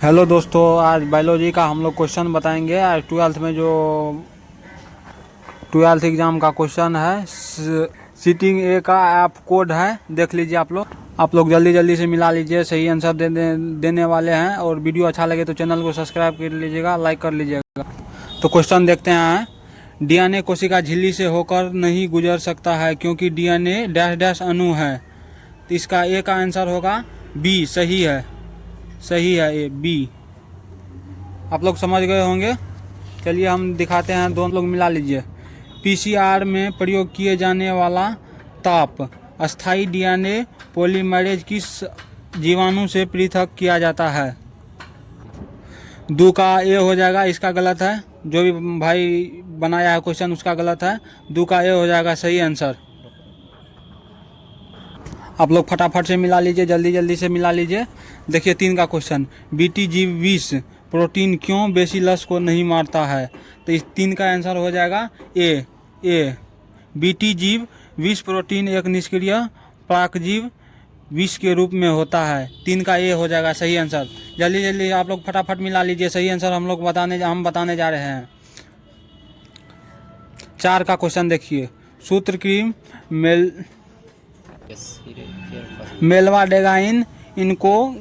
Hello दोस्तों, आज biology का हम लोग क्वेश्चन बताएंगे। आज ट्वेल्थ में जो ट्वेल्थ एग्ज़ाम का क्वेश्चन है, सीटिंग ए का ऐप कोड है, देख लीजिए। आप लोग जल्दी जल्दी से मिला लीजिए। सही आंसर देने वाले हैं। और वीडियो अच्छा लगे तो चैनल को सब्सक्राइब कर लीजिएगा, लाइक कर लीजिएगा। तो क्वेश्चन देखते हैं। डीएनए कोशिका झिल्ली से होकर नहीं गुजर सकता है क्योंकि डीएनए डैश डैश अणु है। तो इसका ए का आंसर होगा बी। सही है ए, बी। आप लोग समझ गए होंगे। चलिए हम दिखाते हैं, दोनों लोग मिला लीजिए। पीसीआर में प्रयोग किए जाने वाला ताप अस्थायी डीएनए पॉलीमरेज किस जीवाणु से पृथक किया जाता है? दो का ए हो जाएगा, इसका गलत है। जो भी भाई बनाया है क्वेश्चन उसका गलत है। दो का ए हो जाएगा सही आंसर। आप लोग फटाफट से मिला लीजिए, जल्दी जल्दी से मिला लीजिए। देखिए 3 का क्वेश्चन, बीटी जीव विष प्रोटीन क्यों बेसिलस को नहीं मारता है? तो इस 3 का आंसर हो जाएगा ए। बीटी जीव विष प्रोटीन एक निष्क्रिय प्राकजीव विष के रूप में होता है। 3 का ए हो जाएगा सही आंसर। जल्दी जल्दी आप लोग फटाफट मिला लीजिए। सही आंसर हम बताने जा रहे हैं। 4 का क्वेश्चन देखिए, सूत्रकृमि मेलवाडेगाइन इनको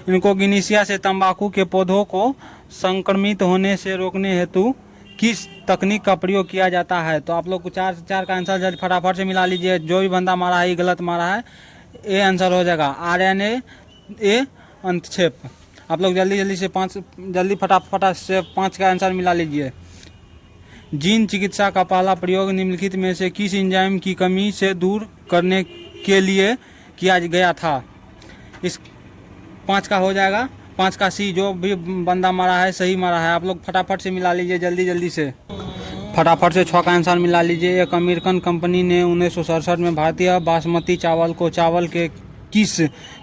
से तंबाकू के पौधों को संक्रमित होने से रोकने हेतु किस तकनीक का प्रयोग किया जाता है? तो आप लोग को चार का आंसर जल्दी फटाफट से मिला लीजिए। जो भी बंदा मारा है गलत मारा है। ए आंसर हो जाएगा आरएनए ए अंतक्षेप। आप लोग जल्दी फटाफट से 5 का आंसर मिला लीजिए। जीन चिकित्सा का पहला प्रयोग निम्नलिखित में से किस एंजाइम की कमी से दूर करने के लिए किया गया था? इस 5 का हो जाएगा 5 का सी। जो भी बंदा मारा है सही मारा है। आप लोग फटाफट से मिला लीजिए, जल्दी जल्दी से फटाफट से 6 का आंसर मिला लीजिए। एक अमेरिकन कंपनी ने 1967 में भारतीय बासमती चावल को चावल के किस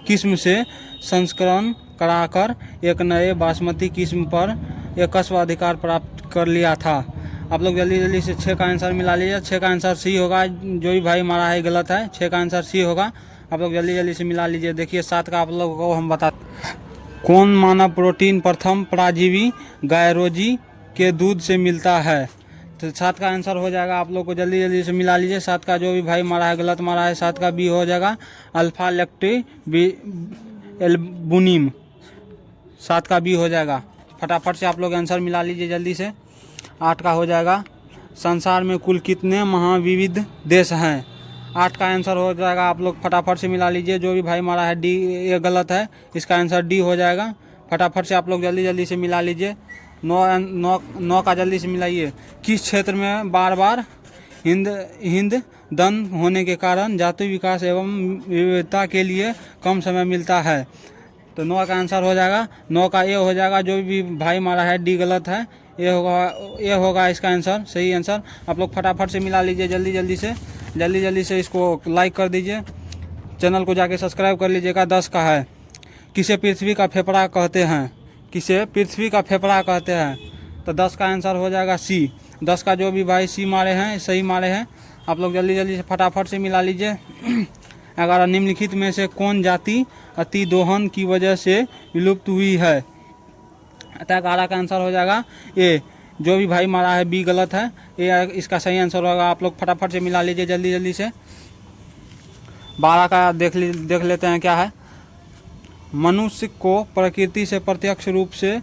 किस्म से संस्करण कराकर एक नए बासमती किस्म पर एकस्व अधिकार प्राप्त कर लिया था? आप लोग जल्दी जल्दी से 6 का आंसर मिला लीजिए। 6 का आंसर सी होगा। जो भी भाई मारा है गलत है। 6 का आंसर सी होगा। आप लोग जल्दी जल्दी से मिला लीजिए। देखिए 7 का आप लोगों को हम बता, कौन मानव प्रोटीन प्रथम पराजीवी गायरोजी के दूध से मिलता है? तो 7 का आंसर हो जाएगा। आप लोग को जल्दी जल्दी से मिला लीजिए। 7 का जो भी भाई मारा है गलत मारा है। 7 का बी हो जाएगा अल्फा लैक्टे एल्बुमिन। 7 का बी हो जाएगा। फटाफट से आप लोग आंसर मिला लीजिए जल्दी से। 8 का हो जाएगा, संसार में कुल कितने महाविविध देश हैं? 8 का आंसर हो जाएगा। आप लोग फटाफट से मिला लीजिए। जो भी भाई मारा है डी, ये गलत है। इसका आंसर डी हो जाएगा। फटाफट से आप लोग जल्दी जल्दी से मिला लीजिए। 9 का जल्दी से मिलाइए। किस क्षेत्र में बार बार हिंद दन होने के कारण जातीय विकास एवं विविधता के लिए कम समय मिलता है? तो 9 का आंसर हो जाएगा। 9 का ए हो जाएगा। जो भी भाई मारा है डी गलत है। ये होगा इसका आंसर, सही आंसर। आप लोग फटाफट से मिला लीजिए जल्दी जल्दी से इसको लाइक कर दीजिए। चैनल को जाके सब्सक्राइब कर लीजिएगा। 10 का है, किसे पृथ्वी का फेफड़ा कहते हैं? किसे पृथ्वी का फेफड़ा कहते हैं? तो 10 का आंसर हो जाएगा सी। 10 का जो भी भाई सी मारे हैं सही मारे हैं। आप लोग जल्दी जल्दी से फटाफट से मिला लीजिए। 11, निम्नलिखित में से कौन जाति अतिदोहन की वजह से विलुप्त हुई है? अतः 11 का आंसर हो जाएगा ए। जो भी भाई मारा है बी गलत है। ए इसका सही आंसर होगा। आप लोग फटाफट से मिला लीजिए जल्दी जल्दी से। 12 का देख लेते हैं क्या है। मनुष्य को प्रकृति से प्रत्यक्ष रूप से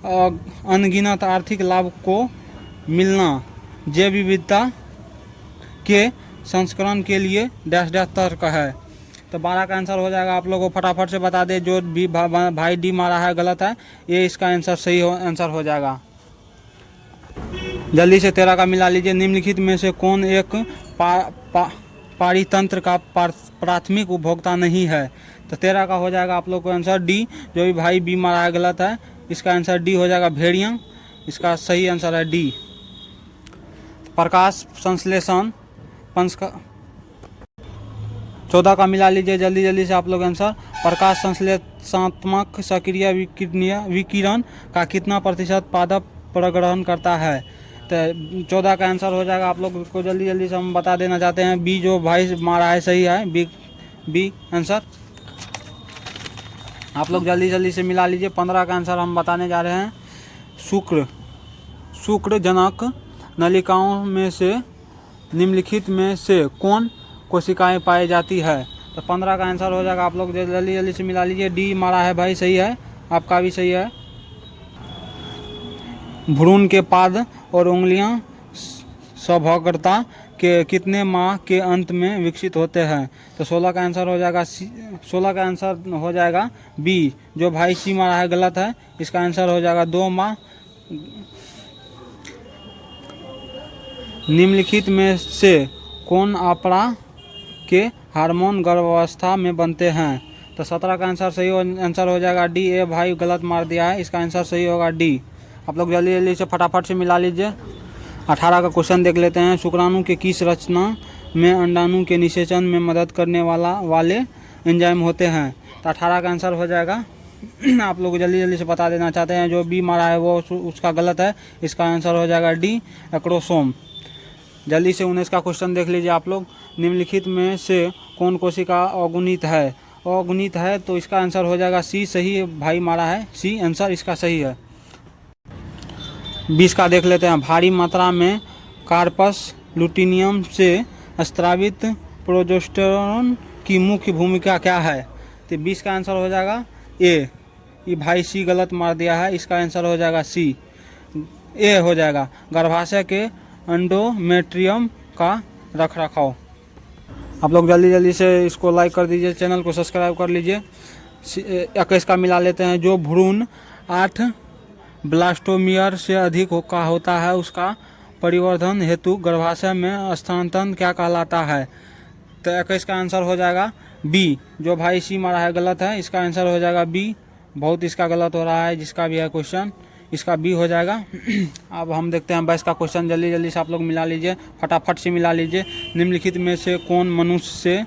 अनगिनत आर्थिक लाभ को मिलना जैव विविधता के संस्करण के लिए डैश डैश तर्क है। तो 12 का आंसर हो जाएगा। आप लोगों को फटाफट से बता दें। जो भी भाई डी मारा है गलत है। ये इसका आंसर सही आंसर हो जाएगा। जल्दी से 13 का मिला लीजिए। निम्नलिखित में से कौन एक पारितंत्र का प्राथमिक उपभोक्ता नहीं है? तो 13 का हो जाएगा। आप लोग को आंसर डी। जो भी भाई बी मारा है गलत है। इसका आंसर डी हो जाएगा भेड़िया। इसका सही आंसर है डी। प्रकाश संश्लेषण 14 का मिला लीजिए जल्दी जल्दी से आप लोग आंसर। प्रकाश संश्लेषणात्मक सक्रिय विकिरण का कितना प्रतिशत पादप प्रग्रहण करता है? तो 14 का आंसर हो जाएगा। आप लोग को जल्दी जल्दी से हम बता देना चाहते हैं। बी जो भाई मारा है सही है। B answer. आप लोग जल्दी जल्दी से मिला लीजिए। 15 का आंसर हम बताने जा रहे हैं। शुक्र जनक नलिकाओं में से निम्नलिखित में से कौन कोशिकाएं पाई जाती है? तो 15 का आंसर हो जाएगा। आप लोग जल्दी जल्दी से मिला लीजिए। डी मारा है भाई, सही है, आपका भी सही है। भ्रूण के पाद और उंगलियां सौभाग्यता के कितने माह के अंत में विकसित होते हैं? तो 16 का आंसर हो जाएगा 16 का आंसर हो जाएगा बी। जो भाई सी मारा है गलत है, इसका आंसर हो जाएगा 2 माह। निम्नलिखित में से कौन आपड़ा के हार्मोन गर्भावस्था में बनते हैं? तो 17 का आंसर सही आंसर हो जाएगा डी। ए भाई गलत मार दिया है, इसका आंसर सही होगा डी। आप लोग जल्दी जल्दी से फटाफट से मिला लीजिए। 18 का क्वेश्चन देख लेते हैं। शुक्राणु के किस रचना में अंडाणु के निषेचन में मदद करने वाले एंजाइम होते हैं? तो 18 का आंसर हो जाएगा। आप लोग जल्दी जल्दी से बता देना चाहते हैं। जो बी मारा है वो उसका गलत है, इसका आंसर हो जाएगा डी, एक्रोसोम। जल्दी से 19 का क्वेश्चन देख लीजिए आप लोग। निम्नलिखित में से कौन कोशिका अगुणित है? अगुणित है तो इसका आंसर हो जाएगा सी। सही भाई मारा है, सी आंसर इसका सही है। 20 का देख लेते हैं। भारी मात्रा में कार्पस लुटिनियम से स्रावित प्रोजेस्टेरोन की मुख्य भूमिका क्या है? तो 20 का आंसर हो जाएगा ए। ये भाई सी गलत मार दिया है, इसका आंसर हो जाएगा सी, ए हो जाएगा। गर्भाशय के एंडोमेट्रियम का रखरखाव। आप लोग जल्दी जल्दी से इसको लाइक कर दीजिए, चैनल को सब्सक्राइब कर लीजिए। 21 का मिला लेते हैं। जो भ्रूण 8 ब्लास्टोमियर से अधिक का होता है उसका परिवर्धन हेतु गर्भाशय में स्थानांतरण क्या कहलाता है? तो 21 का आंसर हो जाएगा बी। जो भाई सी मारा है गलत है, इसका आंसर हो जाएगा बी। बहुत इसका गलत हो रहा है जिसका भी है क्वेश्चन, इसका बी हो जाएगा। अब हम देखते हैं 22 का क्वेश्चन। जल्दी जल्दी से आप लोग मिला लीजिए, फटाफट से मिला लीजिए। निम्नलिखित में से कौन मनुष्य से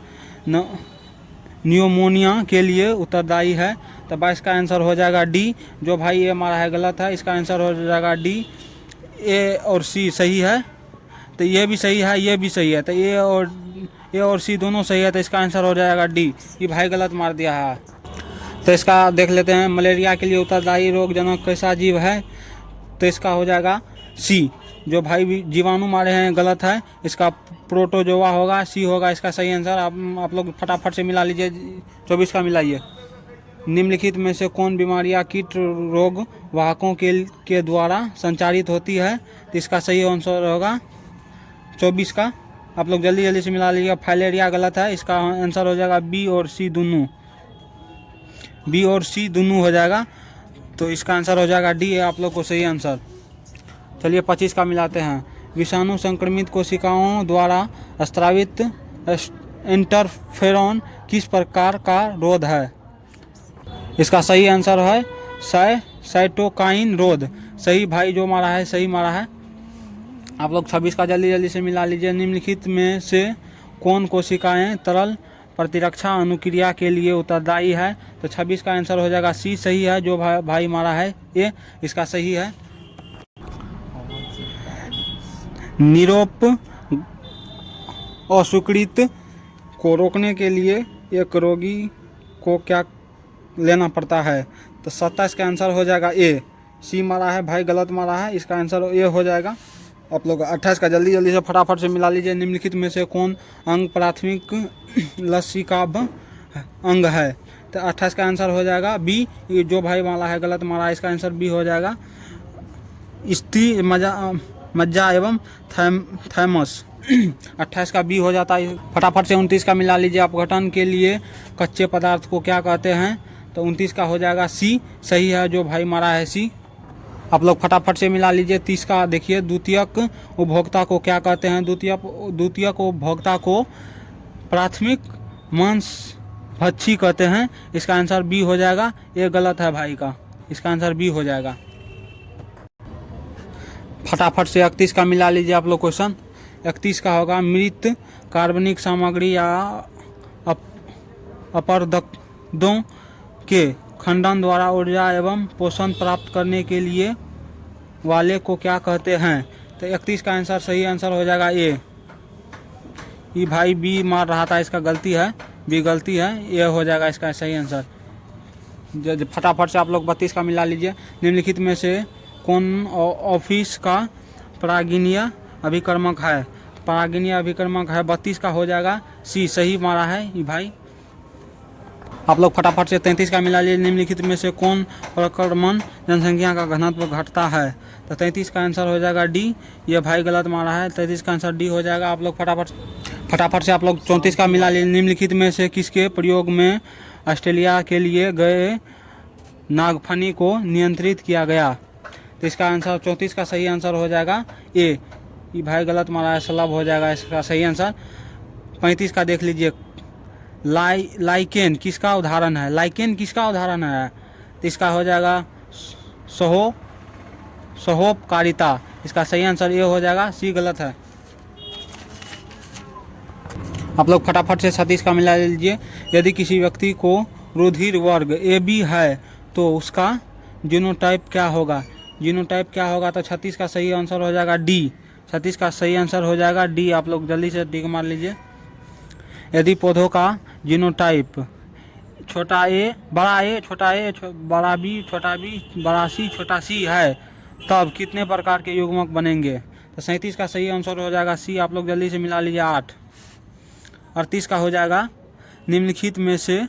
न्यूमोनिया के लिए उत्तरदायी है? तो 22 का आंसर हो जाएगा डी। जो भाई ए मारा है गलत है, इसका आंसर हो जाएगा डी। ए और सी सही है, तो ये भी सही है, ये भी सही है, तो ए और सी दोनों सही है, तो इसका आंसर हो जाएगा डी। ये भाई गलत मार दिया है। तो इसका देख लेते हैं। मलेरिया के लिए उत्तरदायी रोगजनक कैसा जीव है? तो इसका हो जाएगा सी। जो भाई जीवाणु मारे हैं गलत है, इसका प्रोटोजोआ होगा, सी होगा इसका सही आंसर। आप लोग फटाफट से मिला लीजिए। 24 का मिलाइए। निम्नलिखित में से कौन बीमारियां कीट रोग वाहकों के द्वारा संचारित होती है? तो इसका सही आंसर होगा 24 का। आप लोग जल्दी जल्दी से मिला लीजिए। फाइलेरिया गलत है, इसका आंसर हो जाएगा बी और सी दोनों, बी और सी दोनों हो जाएगा, तो इसका आंसर हो जाएगा डी है आप लोग को सही आंसर। चलिए 25 का मिलाते हैं। विषाणु संक्रमित कोशिकाओं द्वारा स्रावित इंटरफेरॉन किस प्रकार का रोध है? इसका सही आंसर है साइटोकाइन रोध। सही भाई जो मारा है सही मारा है। आप लोग 26 का जल्दी जल्दी से मिला लीजिए। निम्नलिखित में से कौन कोशिकाएं तरल प्रतिरक्षा अनुक्रिया के लिए उत्तरदायी है? तो 26 का आंसर हो जाएगा सी। सही है जो भाई मारा है ए, इसका सही है। निरोप अस्वीकृत को रोकने के लिए एक रोगी को क्या लेना पड़ता है? तो 27 का आंसर हो जाएगा ए। सी मारा है भाई गलत मारा है, इसका आंसर ए हो जाएगा। आप लोग 28 का जल्दी जल्दी से फटाफट से मिला लीजिए। निम्नलिखित में से कौन अंग प्राथमिक लसिकाभ अंग है? तो 28 का आंसर हो जाएगा बी। जो भाई मारा है गलत मारा है, इसका आंसर बी हो जाएगा। स्त्री मज्जा एवं थैमस। 28 का बी हो जाता है। फटाफट से 29 का मिला लीजिए। अपघटन के लिए कच्चे पदार्थ को क्या कहते हैं? तो 29 का हो जाएगा सी। सही है जो भाई मारा है सी। आप लोग फटाफट से मिला लीजिए। 30 का देखिए। द्वितीयक उपभोक्ता को क्या कहते हैं? द्वितीयक उपभोक्ता को प्राथमिक मांस भक्षी कहते हैं, इसका आंसर बी हो जाएगा। ये गलत है भाई का, इसका आंसर बी हो जाएगा। फटाफट से 31 का मिला लीजिए आप लोग क्वेश्चन। 31 का होगा मृत कार्बनिक सामग्री या अपरदों के खंडन द्वारा ऊर्जा एवं पोषण प्राप्त करने के लिए वाले को क्या कहते हैं? तो 31 का आंसर सही आंसर हो जाएगा ए। ये भाई बी मार रहा था, इसका गलती है, बी गलती है, ये हो जाएगा इसका सही आंसर। फटाफट से आप लोग 32 का मिला लीजिए। निम्नलिखित में से कौन ऑफिस का परागिनीय अभिकर्मक है? परागिनीय अभिकर्मक है 32 का हो जाएगा सी। सही मारा है ये भाई। आप लोग फटाफट से 33 का मिला लीजिए। निम्नलिखित में से कौन प्रक्रमण जनसंख्या का घनत्व घटता है? तो 33 का आंसर हो जाएगा डी। ये भाई गलत मारा है। 33 का आंसर डी हो जाएगा। आप लोग फटाफट से आप लोग 34 का मिला लीजिए। निम्नलिखित में से किसके प्रयोग में ऑस्ट्रेलिया के लिए गए नागफनी को नियंत्रित किया गया? तो इसका आंसर 34 का सही आंसर हो जाएगा ए। ये भाई गलत मारा है, सलब हो जाएगा इसका सही आंसर। 35 का देख लीजिए। लाइकेन किसका उदाहरण है? लाइकेन किसका उदाहरण है? तो इसका हो जाएगा सहोपकारिता। इसका सही आंसर ए हो जाएगा, सी गलत है। आप लोग फटाफट से 36 का मिला लीजिए। यदि किसी व्यक्ति को रुधिर वर्ग ए बी है तो उसका जीनोटाइप क्या होगा? जीनोटाइप क्या होगा? तो 36 का सही आंसर हो जाएगा डी। 36 का सही आंसर हो जाएगा डी। आप लोग जल्दी से टिक मार लीजिए। यदि पौधों का जीनोटाइप छोटा ए, बड़ा बी, छोटा बी, बड़ा सी, छोटा सी है तब कितने प्रकार के युग्मक बनेंगे? तो 37 का सही आंसर हो जाएगा सी। आप लोग जल्दी से मिला लीजिए 8। 38 का हो जाएगा। निम्नलिखित में से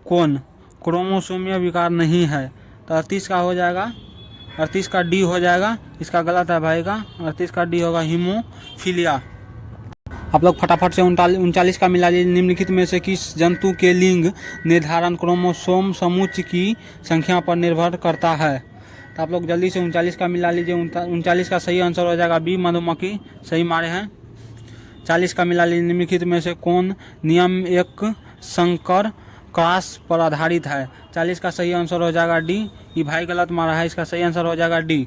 कौन क्रोमोसोमीय विकार नहीं है? तो 38 का हो जाएगा, 38 का डी हो जाएगा। इसका गलत है भाई का। 38 का डी होगा हीमोफीलिया। आप लोग फटाफट से 39 का मिला लीजिए। निम्नलिखित में से किस जंतु के लिंग निर्धारण क्रोमोसोम समुच्चय की संख्या पर निर्भर करता है? तो आप लोग जल्दी से 39 का मिला लीजिए। 39 का सही आंसर हो जाएगा बी, मधुमक्खी। सही मारे हैं। 40 का मिला लीजिए। निम्नलिखित में से कौन नियम एक संकर क्रॉस पर आधारित है? 40 का सही आंसर हो जाएगा डी। ये भाई गलत मारा है। इसका सही आंसर हो जाएगा डी।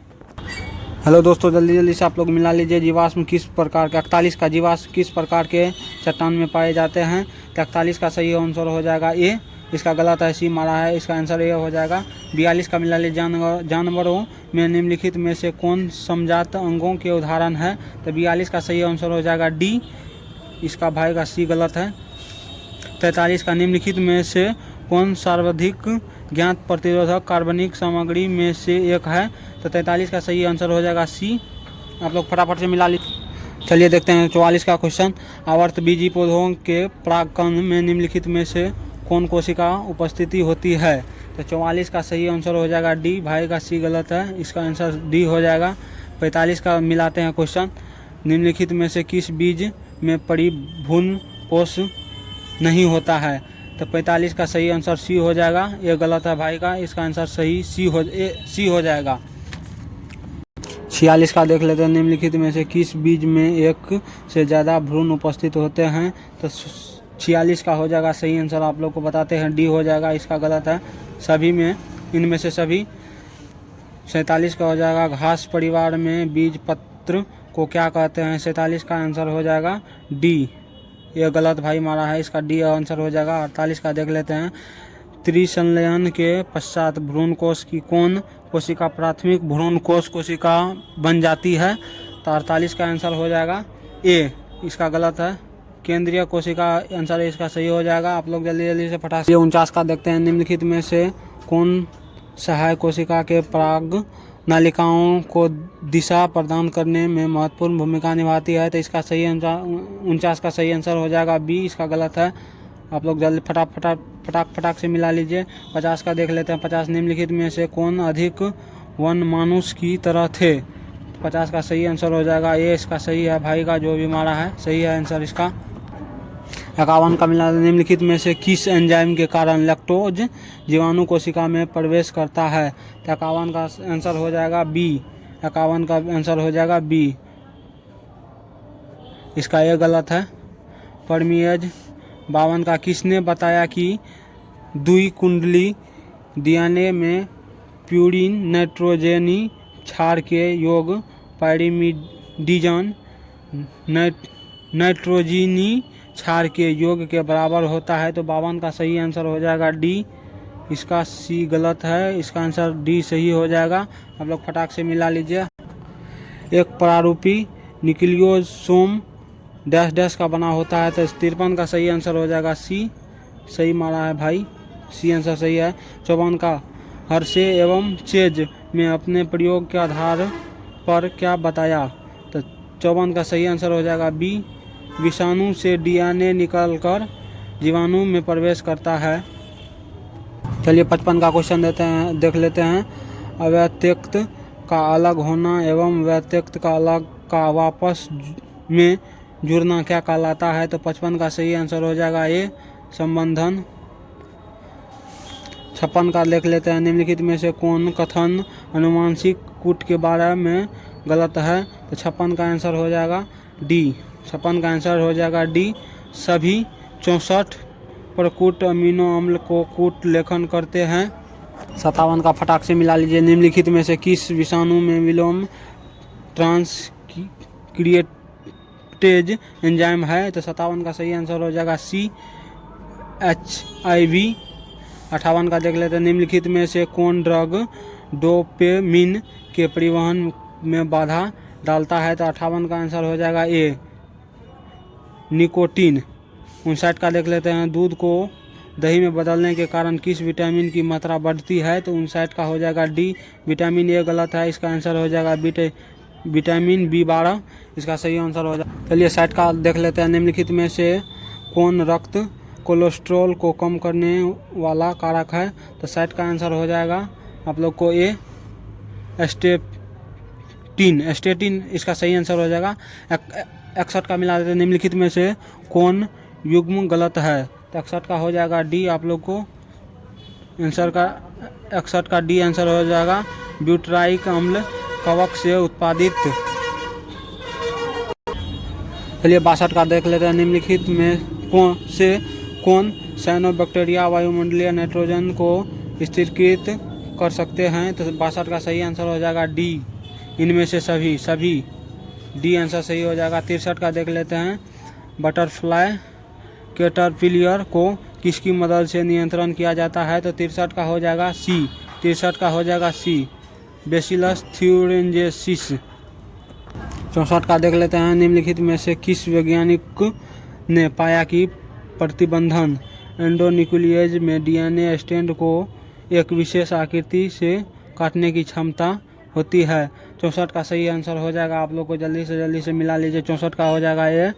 हेलो दोस्तों, जल्दी से आप लोग मिला लीजिए। जीवाश्म किस प्रकार के 41 का जीवाश्म किस प्रकार के चट्टान में पाए जाते हैं? तो 41 का सही आंसर हो जाएगा ए। इसका गलत है, सी मारा है। इसका आंसर ए हो जाएगा। 42 का मिला लीजिए। जानवरों में निम्नलिखित में से कौन समजात अंगों के उदाहरण है? तो 42 का सही आंसर हो जाएगा डी। इसका भाई का सी गलत है। 43 का निम्नलिखित में से कौन सर्वाधिक ज्ञात प्रतिरोधक कार्बनिक सामग्री में से एक है? तो 43 का सही आंसर हो जाएगा सी। आप लोग फटाफट से मिला लीजिए। चलिए देखते हैं 44 का क्वेश्चन। आवर्तबीजी पौधों के परागकण में निम्नलिखित में से कौन कोशिका उपस्थिति होती है? तो 44 का सही आंसर हो जाएगा डी। भाई का सी गलत है। इसका आंसर डी हो जाएगा। 45 का मिलाते हैं क्वेश्चन। निम्नलिखित में से किस बीज में परिभ्रूण कोष नहीं होता है? तो 45 का सही आंसर सी हो जाएगा। ये गलत है भाई का। इसका आंसर सही सी हो जाएगा। 46 का देख लेते हैं। निम्नलिखित में से किस बीज में एक से ज़्यादा भ्रूण उपस्थित होते हैं? तो 46 का हो जाएगा सही आंसर। आप लोग को बताते हैं डी हो जाएगा। इसका गलत है। सभी में, इनमें से सभी। 47 का हो जाएगा। घास परिवार में बीज पत्र को क्या कहते हैं? 47 का आंसर हो जाएगा डी। ये गलत भाई मारा है। इसका डी आंसर हो जाएगा। 48 का देख लेते हैं। त्रिसंलयन के पश्चात भ्रूण कोश की कौन कोशिका प्राथमिक भ्रूण कोश कोशिका बन जाती है? तो 48 का आंसर हो जाएगा ए। इसका गलत है। केंद्रीय कोशिका आंसर इसका सही हो जाएगा। आप लोग जल्दी से फटाफट 49 का देखते हैं। निम्नलिखित में से कौन सहायक कोशिका के पराग नालिकाओं को दिशा प्रदान करने में महत्वपूर्ण भूमिका निभाती है? तो इसका सही आंसर 49 का सही आंसर हो जाएगा बी। इसका गलत है। आप लोग जल्दी फटाक से मिला लीजिए। 50 का देख लेते हैं। 50 निम्नलिखित में से कौन अधिक वन मानुष की तरह थे? 50 का सही आंसर हो जाएगा ए। इसका सही है भाई का, जो भी मारा है सही है आंसर इसका। 51 का मिला। निम्नलिखित में से किस एंजाइम के कारण लैक्टोज जीवाणु कोशिका में प्रवेश करता है? तो 51 का आंसर हो जाएगा बी। 51 का आंसर हो जाएगा बी। इसका ये गलत है। परमिएज 52 का किसने बताया कि द्विकुंडली डीएनए में प्यूरिन नाइट्रोजनी क्षार के योग पाइरिमिडिन नाइट्रोजनी क्षार के योग के बराबर होता है? तो 52 का सही आंसर हो जाएगा डी। इसका सी गलत है। इसका आंसर डी सही हो जाएगा। आप लोग फटाक से मिला लीजिए। एक प्रारूपी न्यूक्लियोसोम डैश डैश का बना होता है? तो 53 का सही आंसर हो जाएगा सी। सही मारा है भाई। सी आंसर सही है। 54 का हर्शे एवं चेज में अपने प्रयोग के आधार पर क्या बताया? तो 54 का सही आंसर हो जाएगा बी, विषाणु से डीएनए निकलकर जीवाणु में प्रवेश करता है। चलिए 55 का क्वेश्चन देख लेते हैं। अव्यतिरिक्त का अलग होना एवं व्यतिरिक्त का अलग का वापस में जुड़ना क्या कहलाता है? तो 55 का सही आंसर हो जाएगा ए, संबंधन। 56 का देख लेते हैं। निम्नलिखित में से कौन कथन अनुवांशिक कूट के बारे में गलत है? तो 56 का आंसर हो जाएगा डी। 56 का आंसर हो जाएगा डी, सभी 64 प्रकूट अमीनो अम्ल को कूट लेखन करते हैं। 57 का फटाक से मिला लीजिए। निम्नलिखित में से किस विषाणु में विलोम ट्रांसक्रिएटेज एंजाइम है? तो 57 का सही आंसर हो जाएगा सी, HIV। 58 का देख लेते हैं। निम्नलिखित में से कौन ड्रग डोपामिन के परिवहन में बाधा डालता है? तो 58 का आंसर हो जाएगा ए, निकोटीन। 59 का देख लेते हैं। दूध को दही में बदलने के कारण किस विटामिन की मात्रा बढ़ती है? तो 59 का हो जाएगा डी, विटामिन ए। गलत है, इसका आंसर हो जाएगा विटामिन B12, इसका सही आंसर हो जाएगा। चलिए 60 का देख लेते हैं। निम्नलिखित में से कौन रक्त कोलेस्ट्रॉल को कम करने वाला कारक है? तो 60 का आंसर हो जाएगा आप लोग को ए, स्टेटिन, इसका सही आंसर हो जाएगा। 61 का मिला देते हैं। निम्नलिखित में से कौन युग्म गलत है? तो 61 का हो जाएगा डी, आप लोग को आंसर का 61 का डी आंसर हो जाएगा। ब्यूटराइक अम्ल कवक से उत्पादित। चलिए 62 का देख लेते हैं। निम्नलिखित में कौन साइनोबैक्टीरिया वायुमंडलीय नाइट्रोजन को स्थिरीकृत कर सकते हैं? तो 62 का सही आंसर हो जाएगा डी, इनमें से सभी डी आंसर सही हो जाएगा। 63 का देख लेते हैं। बटरफ्लाई कैटरपिलर को किसकी मदद से नियंत्रण किया जाता है? तो 63 का हो जाएगा सी, 63 का हो जाएगा सी, बेसिलस थ्यूरेंजेसिस। 64 का देख लेते हैं। निम्नलिखित में से किस वैज्ञानिक ने पाया कि प्रतिबंधन एंडोन्यूक्लियेज में डीएनए स्ट्रैंड को एक विशेष आकृति से काटने की क्षमता होती है? 64 का सही आंसर हो जाएगा, आप लोग को जल्दी से मिला लीजिए। 64 का हो जाएगा ये,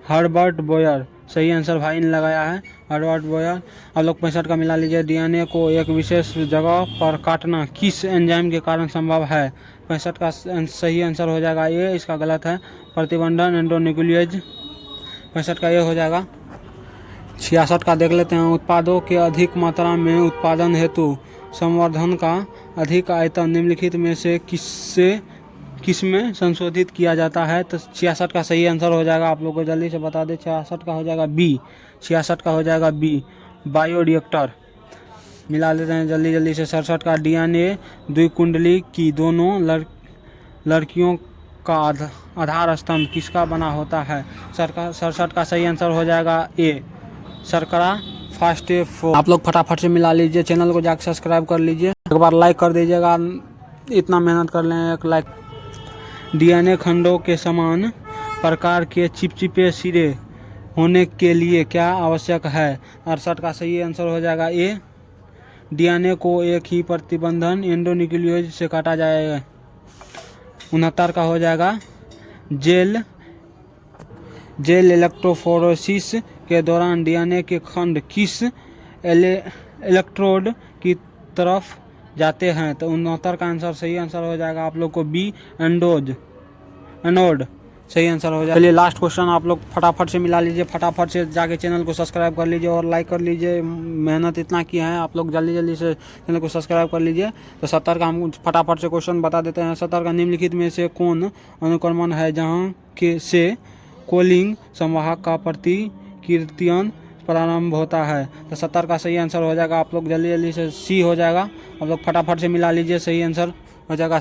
हर्बर्ट बोयर। सही आंसर भाई ने लगाया है, हर्बर्ट बोयर। आप लोग 65 का मिला लीजिए। डीएनए को एक विशेष जगह पर काटना किस एंजाइम के कारण संभव है? 65 का सही आंसर हो जाएगा ये, इसका गलत है, प्रतिबंधन एंडोन्यूक्लियेज। 65 का ये हो जाएगा। 66 का देख लेते हैं। उत्पादों के अधिक मात्रा में उत्पादन हेतु संवर्धन का अधिक आयतन निम्नलिखित में से किसमें संशोधित किया जाता है? तो 66 का सही आंसर हो जाएगा, आप लोग को जल्दी से बता दें। 66 का हो जाएगा बी, 66 का हो जाएगा बी, बायोरिएक्टर। मिला लेते हैं जल्दी से। 67 का डीएनए द्विकुंडली की दोनों लड़कियों का आधार स्तंभ किसका बना होता है? 67 का सही आंसर हो जाएगा ए, शर्करा फास्फेट। आप लोग फटाफट से मिला लीजिए, चैनल को जाकर सब्सक्राइब कर लीजिए, एक बार लाइक कर दीजिएगा, इतना मेहनत कर लें, एक लाइक। डीएनए खंडों के समान प्रकार के चिपचिपे सिरे होने के लिए क्या आवश्यक है? 68 का सही आंसर हो जाएगा ए, डीएनए को एक ही प्रतिबंधन एंडोन्यूक्लियोज से काटा जाएगा। 69 का हो जाएगा जेल इलेक्ट्रोफोरेसिस के दौरान डीएनए के खंड किस इलेक्ट्रोड की तरफ जाते हैं? तो 69 का आंसर सही आंसर हो जाएगा, आप लोग को बी, एनोड सही आंसर हो जाएगा। चलिए लास्ट क्वेश्चन आप लोग फटाफट से मिला लीजिए, फटाफट से जाके चैनल को सब्सक्राइब कर लीजिए और लाइक कर लीजिए। मेहनत इतना किया है, आप लोग जल्दी से चैनल को सब्सक्राइब कर लीजिए। तो 70 का हम फटाफट से क्वेश्चन बता देते हैं। 70 का निम्नलिखित में से कौन अनुक्रमण है जहाँ के से कोलिंग संवाहक का प्रतिकृतियन प्रारंभ होता है? तो 70 का सही आंसर हो जाएगा, आप लोग जल्दी से सी हो जाएगा। आप लोग फटाफट से मिला लीजिए, सही आंसर हो जाएगा